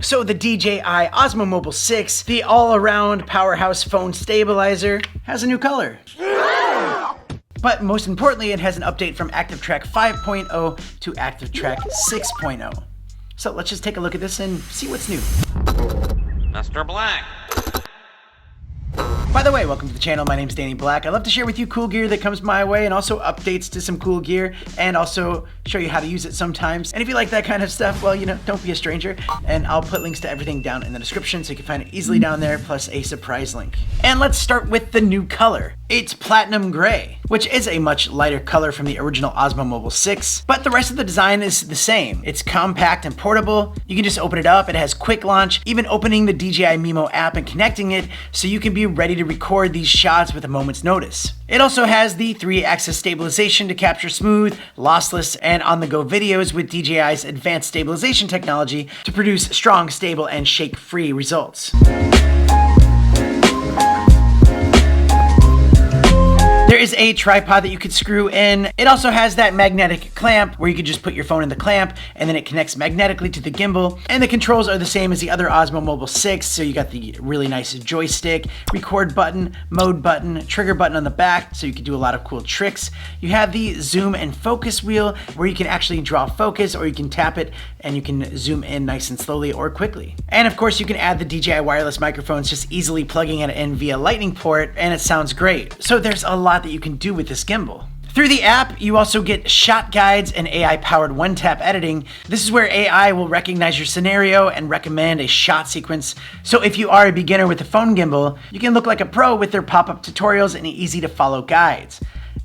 So the DJI Osmo Mobile 6, the all-around Powerhouse phone stabilizer, has a new color. But most importantly, it has an update from ActiveTrack 5.0 to ActiveTrack 6.0. So let's just take a look at this and see what's new. Mr. Black. By the way, welcome to the channel. My name's Danny Black. I love to share with you cool gear that comes my way and also updates to some cool gear and also show you how to use it sometimes. And if you like that kind of stuff, well, don't be a stranger. And I'll put links to everything down in the description so you can find it easily down there, plus a surprise link. And let's start with the new color. It's platinum gray, which is a much lighter color from the original Osmo Mobile 6, but the rest of the design is the same. It's compact and portable. You can just open it up. It has quick launch, even opening the DJI Mimo app and connecting it so you can be ready to record these shots with a moment's notice. It also has the 3-axis stabilization to capture smooth, lossless, and on-the-go videos with DJI's advanced stabilization technology to produce strong, stable, and shake-free results. There is a tripod that you could screw in. It also has that magnetic clamp where you could just put your phone in the clamp and then it connects magnetically to the gimbal. And the controls are the same as the other Osmo Mobile 6. So you got the really nice joystick, record button, mode button, trigger button on the back so you can do a lot of cool tricks. You have the zoom and focus wheel where you can actually draw focus, or you can tap it and you can zoom in nice and slowly or quickly. And of course you can add the DJI wireless microphones, just easily plugging it in via lightning port, and it sounds great. So there's a lot that you can do with this gimbal. Through the app, you also get shot guides and AI-powered one-tap editing. This is where AI will recognize your scenario and recommend a shot sequence. So if you are a beginner with a phone gimbal, you can look like a pro with their pop-up tutorials and easy-to-follow guides.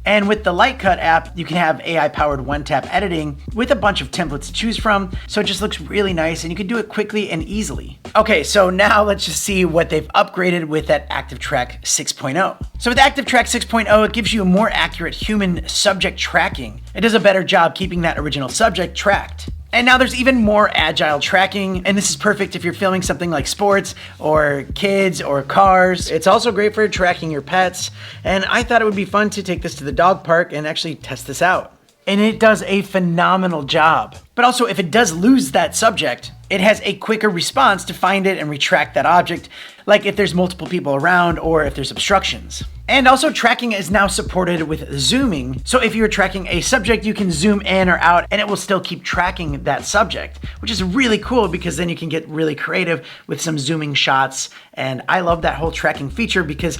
And with the Lightcut app, you can have AI-powered one-tap editing with a bunch of templates to choose from, so it just looks really nice and you can do it quickly and easily. Okay, so now let's just see what they've upgraded with that ActiveTrack 6.0. So with ActiveTrack 6.0, it gives you a more accurate human subject tracking. It does a better job keeping that original subject tracked. And now there's even more agile tracking, and this is perfect if you're filming something like sports or kids or cars. It's also great for tracking your pets, and I thought it would be fun to take this to the dog park and actually test this out. And it does a phenomenal job. But also, if it does lose that subject, it has a quicker response to find it and retract that object, like if there's multiple people around or if there's obstructions. And also, tracking is now supported with zooming. So if you're tracking a subject, you can zoom in or out and it will still keep tracking that subject, which is really cool because then you can get really creative with some zooming shots. And I love that whole tracking feature because,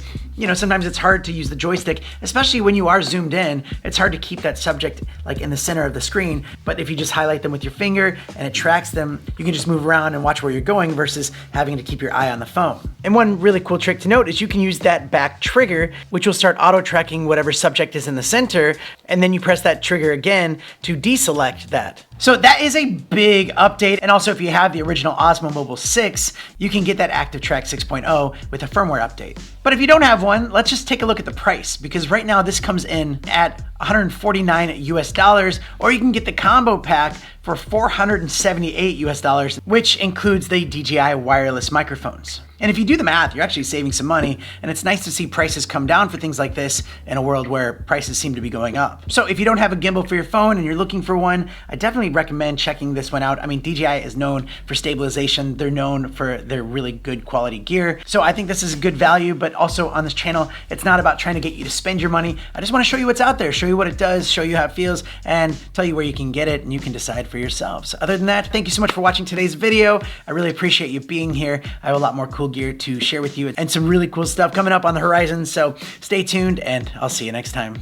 sometimes it's hard to use the joystick, especially when you are zoomed in. It's hard to keep that subject like in the center of the screen. But if you just highlight them with your finger and it tracks them, you can just move around and watch where you're going versus having to keep your eye on the phone. And one really cool trick to note is you can use that back trigger, which will start auto tracking whatever subject is in the center, and then you press that trigger again to deselect that. So that is a big update. And also, if you have the original Osmo Mobile 6, you can get that ActiveTrack 6.0 with a firmware update. But if you don't have one, let's just take a look at the price, because right now this comes in at $149 US, or you can get the combo pack for $478 US, which includes the DJI wireless microphones. And if you do the math, you're actually saving some money, and it's nice to see prices come down for things like this in a world where prices seem to be going up. So if you don't have a gimbal for your phone and you're looking for one, I definitely recommend checking this one out. I mean, DJI is known for stabilization. They're known for their really good quality gear. So I think this is a good value, but also on this channel, it's not about trying to get you to spend your money. I just want to show you what's out there, show you what it does, show you how it feels, and tell you where you can get it, and you can decide for yourselves. Other than that, thank you so much for watching today's video. I really appreciate you being here. I have a lot more cool gear to share with you and some really cool stuff coming up on the horizon. So stay tuned and I'll see you next time.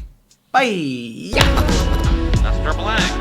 Bye. Mr. Black.